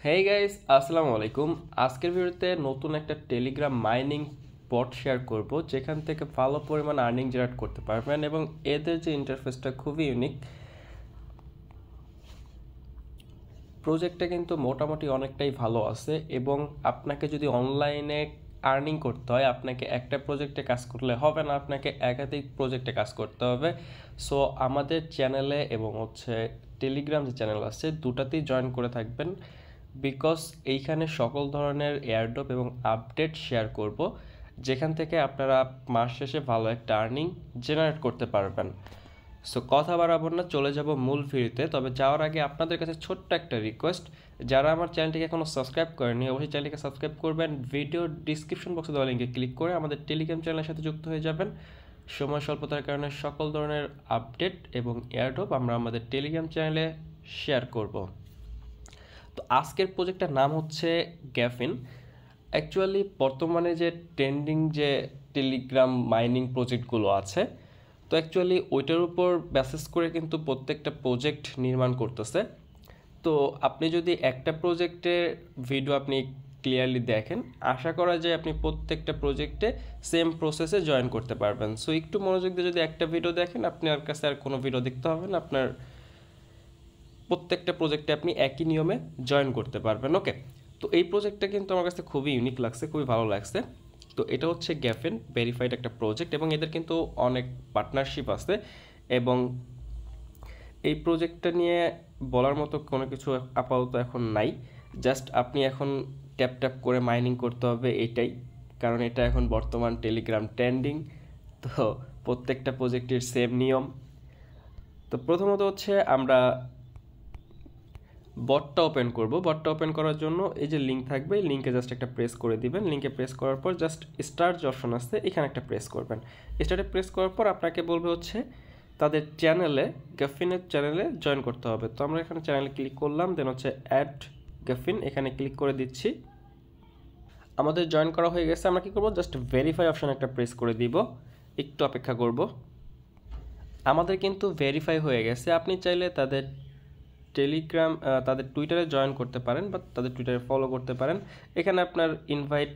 Hey guys, আসসালামু আলাইকুম। আজকের ভিডিওতে নতুন একটা টেলিগ্রাম মাইনিং বট শেয়ার করব, যেখান থেকে ভালো পরিমাণ আর্নিং জেনারেট করতে পারবেন এবং এদের যে ইন্টারফেসটা খুবই ইউনিক। প্রজেক্টটা কিন্তু মোটামুটি অনেকটাই ভালো আছে এবং আপনাকে যদি অনলাইনে আর্নিং করতে হয়, আপনাকে একটা প্রজেক্টে কাজ করলে হবে না, আপনাকে একাধিক প্রজেক্টে কাজ করতে হবে। সো আমাদের চ্যানেলে এবং টেলিগ্রাম যে চ্যানেল আছে দুটাতেই জয়েন করে থাকবেন, বিকজ এইখানে সকল ধরনের এয়ারড্রপ এবং আপডেট শেয়ার করব, যেখান থেকে আপনারা মাস শেষে ভালো একটা আর্নিং জেনারেট করতে পারবেন। সো কথা বাড়াবো না, চলে যাব মূল ভিডিওতে। তবে যাওয়ার আগে আপনাদের কাছে ছোট্ট একটা রিকোয়েস্ট, যারা আমার চ্যানেলটিকে এখনও সাবস্ক্রাইব করেনি অবশ্যই চ্যানেলটিকে সাবস্ক্রাইব করবেন। ভিডিও ডিসক্রিপশন বক্সে দেওয়া লিঙ্কে ক্লিক করে আমাদের টেলিগ্রাম চ্যানেলের সাথে যুক্ত হয়ে যাবেন। সময় স্বল্পতার কারণে সকল ধরনের আপডেট এবং এয়ারড্রপ আমরা আমাদের টেলিগ্রাম চ্যানেলে শেয়ার করব। তো আজকের প্রজেক্টটার নাম হচ্ছে গ্যাফিন। অ্যাকচুয়ালি বর্তমানে যে ট্রেন্ডিং যে টেলিগ্রাম মাইনিং প্রজেক্টগুলো আছে, তো অ্যাকচুয়ালি ওইটার উপর বেসিস করে কিন্তু প্রত্যেকটা প্রজেক্ট নির্মাণ করতেছে। তো আপনি যদি একটা প্রজেক্টের ভিডিও আপনি ক্লিয়ারলি দেখেন, আশা করা যায় আপনি প্রত্যেকটা প্রজেক্টে সেম প্রসেসে জয়েন করতে পারবেন। সো একটু মনোযোগ দিয়ে যদি একটা ভিডিও দেখেন, আপনার কাছে আর কোনো ভিডিও দেখতে হবে না, আপনার প্রত্যেকটা প্রজেক্টে আপনি একই নিয়মে জয়েন করতে পারবেন। ওকে, তো এই প্রজেক্টটা কিন্তু আমার কাছে খুবই ইউনিক লাগছে, খুবই ভালো লাগছে। তো এটা হচ্ছে গ্যাফিন ভেরিফাইড একটা প্রজেক্ট এবং এদের কিন্তু অনেক পার্টনারশিপ আছে এবং এই প্রজেক্টটা নিয়ে বলার মতো কোনো কিছু আপাতত এখন নাই। জাস্ট আপনি এখন ট্যাপ ট্যাপ করে মাইনিং করতে হবে, এটাই। কারণ এটা এখন বর্তমান টেলিগ্রাম ট্রেন্ডিং। তো প্রত্যেকটা প্রজেক্টের সেম নিয়ম। তো প্রথমত আমরা বটটা ওপেন করব। বটটা ওপেন করার জন্য এই যে লিঙ্ক থাকবে, লিঙ্কে জাস্ট একটা প্রেস করে দিবেন। লিঙ্কে প্রেস করার পর জাস্ট স্টার্ট যে অপশন আছে এখানে একটা প্রেস করবেন। স্টার্টে প্রেস করার পর আপনাকে বলবে তাদের চ্যানেলে, গ্যাফিনের চ্যানেলে জয়েন করতে হবে। তো আমরা এখানে চ্যানেলে ক্লিক করলাম, দেন অ্যাড গ্যাফিন, এখানে ক্লিক করে দিচ্ছি। আমাদের জয়েন করা হয়ে গেছে। আমরা কি করব, জাস্ট ভেরিফাই অপশন একটা প্রেস করে দিব, একটু অপেক্ষা করব। আমাদের কিন্তু ভেরিফাই হয়ে গেছে। আপনি চাইলে তাদের তাদের টুইটারে জয়েন করতে পারেন বা তাদের টুইটারে ফলো করতে পারেন। এখানে আপনার ইনভাইট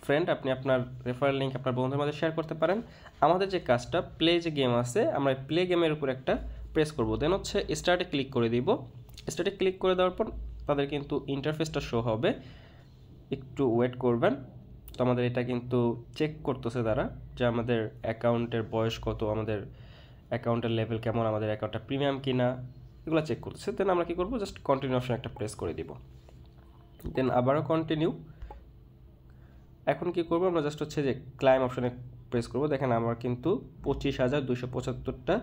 ফ্রেন্ড, আপনি আপনার রেফারেল লিঙ্ক আপনার বন্ধুদের মাঝে শেয়ার করতে পারেন। আমাদের যে কাজটা, প্লে যে গেম আছে, আমরা প্লে গেমের উপর একটা প্রেস করব, দেন স্টার্টে ক্লিক করে দিব। স্টার্টে ক্লিক করে দেওয়ার পর তাদের কিন্তু ইন্টারফেসটা শো হবে, একটু ওয়েট করবেন। তো আমাদের এটা কিন্তু চেক করতেছে তারা, যে আমাদের অ্যাকাউন্টের বয়স কত, আমাদের অ্যাকাউন্টের লেভেল কেমন, আমাদের অ্যাকাউন্টটা প্রিমিয়াম কিনা, এগুলো চেক করতেছে। দেন আমরা কী করবো, জাস্ট কন্টিনিউ অপশন একটা প্রেস করে দিব, দেন আবারও কন্টিনিউ। এখন কি করবো, আমরা জাস্ট যে ক্লাইম অপশনে প্রেস করবো। দেখেন আমার কিন্তু 25,275টা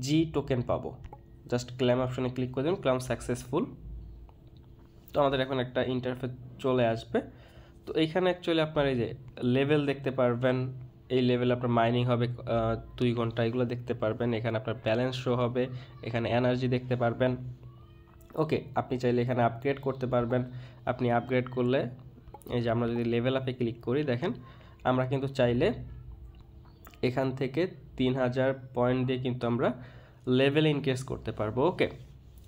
জি টোকেন পাবো। জাস্ট ক্লাইম অপশনে ক্লিক করে দিন, ক্লাইম সাকসেসফুল। তো আমাদের এখন একটা ইন্টারফেস চলে আসবে। তো এইখানে অ্যাকচুয়ালি আপনার এই যে লেভেল দেখতে পারবেন, এই লেভেল আপনার মাইনিং হবে 2 ঘন্টা, এগুলো দেখতে পারবেন। এখানে আপনার ব্যালেন্স শো হবে, এখানে এনার্জি দেখতে পারবেন। ওকে, আপনি চাইলে এখানে আপগ্রেড করতে পারবেন। আপনি আপগ্রেড করলে এই যে আমরা যদি লেভেল আপে ক্লিক করি, দেখেন আমরা কিন্তু চাইলে এখান থেকে 3000 পয়েন্ট দিয়ে কিন্তু আমরা লেভেল ইনক্রিজ করতে পারবো। ওকে,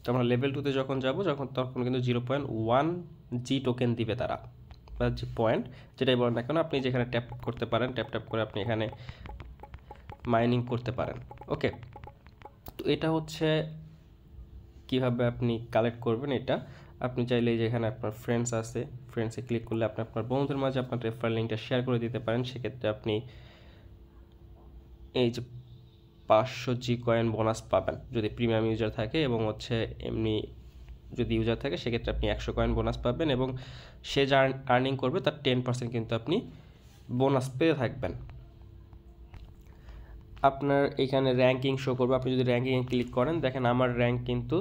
তো আমরা লেভেল 2তে যখন যাব, তখন কিন্তু 0.1 জি টোকেন দিবে তারা, বা যে পয়েন্ট যেটাই বলেন না কেন। আপনি যেখানে ট্যাপ করতে পারেন, ট্যাপ করে আপনি এখানে মাইনিং করতে পারেন। ওকে, তো এটা কিভাবে আপনি কালেক্ট করবেন। এটা আপনি চাইলে যেখানে আপনার ফ্রেন্ডস আছে, ফ্রেন্ডসে ক্লিক করলে আপনি আপনার বন্ধুদের মাঝে আপনার রেফারেল লিঙ্কটা শেয়ার করে দিতে পারেন। সেক্ষেত্রে আপনি এই যে 500 জি কয়েন বোনাস পাবেন যদি প্রিমিয়াম ইউজার থাকে, এবং এমনি যদি ইউজার থাকে সেক্ষেত্রে আপনি 100 কয়েন বোনাস পাবেন, এবং সে যা আর্নিং করবে তার 10% কিন্তু আপনি বোনাস পেয়ে থাকবেন। আপনার এখানে র্যাঙ্কিং শো করবে। আপনি যদি র্যাঙ্কিংয়ে ক্লিক করেন, দেখেন আমার র্যাঙ্ক কিন্তু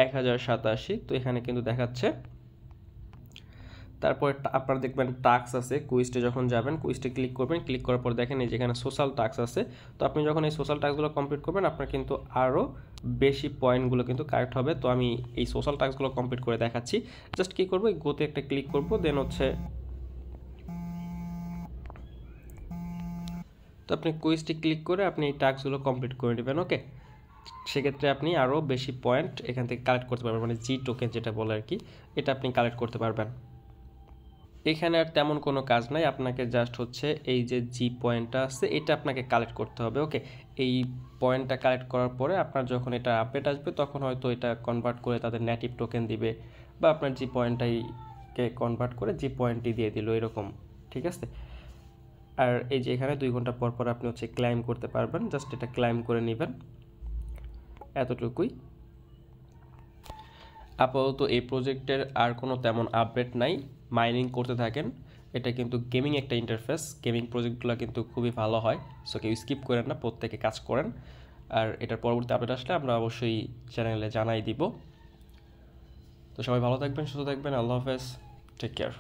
1087। তো এখানে কিন্তু দেখাচ্ছে। তারপরে আপনারা দেখবেন টাস্ক আছে, কুইজটে যখন যাবেন, কুইজটে ক্লিক করবেন। ক্লিক করার পর দেখেন এই যেখানে সোশ্যাল টাস্ক আছে। তো আপনি যখন এই সোশ্যাল টাস্কগুলো কমপ্লিট করবেন, আপনার কিন্তু আরও বেশি পয়েন্টগুলো কিন্তু কালেক্ট হবে। তো আমি এই সোশ্যাল টাস্কগুলো কমপ্লিট করে দেখাচ্ছি। জাস্ট কী করবো, গোতে একটা ক্লিক করবো, দেন তো আপনি কুইজটি ক্লিক করে আপনি এই টাস্কগুলো কমপ্লিট করে নেবেন। ওকে, সেক্ষেত্রে আপনি আরও বেশি পয়েন্ট এখান থেকে কালেক্ট করতে পারবেন, মানে জি টোকেন যেটা বলে আর কি, এটা আপনি কালেক্ট করতে পারবেন। এখানে আর তেমন কোনো কাজ নাই, আপনাকে জাস্ট হচ্ছে এই যে জি পয়েন্টটা আছে এটা আপনাকে কালেক্ট করতে হবে। ওকে, এই পয়েন্টটা কালেক্ট করার পরে আপনার যখন এটা আপডেট আসবে তখন হয়তো এটা কনভার্ট করে তাদের নেটিভ টোকেন দিবে, বা আপনার জি পয়েন্টটাইকে কনভার্ট করে জি পয়েন্টই দিয়ে দিল এরকম, ঠিক আছে। আর এই যে এখানে 2 ঘন্টা পর পর আপনি হচ্ছে ক্লাইম করতে পারবেন, জাস্ট এটা ক্লাইম করে নেবেন, এতটুকুই। আপাতত এই প্রজেক্টের আর কোনো তেমন আপডেট নাই, মাইনিং করতে থাকেন। এটা কিন্তু গেমিং একটা ইন্টারফেস, গেমিং প্রজেক্টগুলো কিন্তু খুবই ভালো হয়, সো কেউ স্কিপ করেন না, প্রত্যেকে কাজ করেন। আর এটার পরবর্তী আপডেট আসলে আমরা অবশ্যই চ্যানেলে জানাই দিব। তো সবাই ভালো থাকবেন, সুস্থ থাকবেন, আল্লাহ হাফেজ, টেক কেয়ার।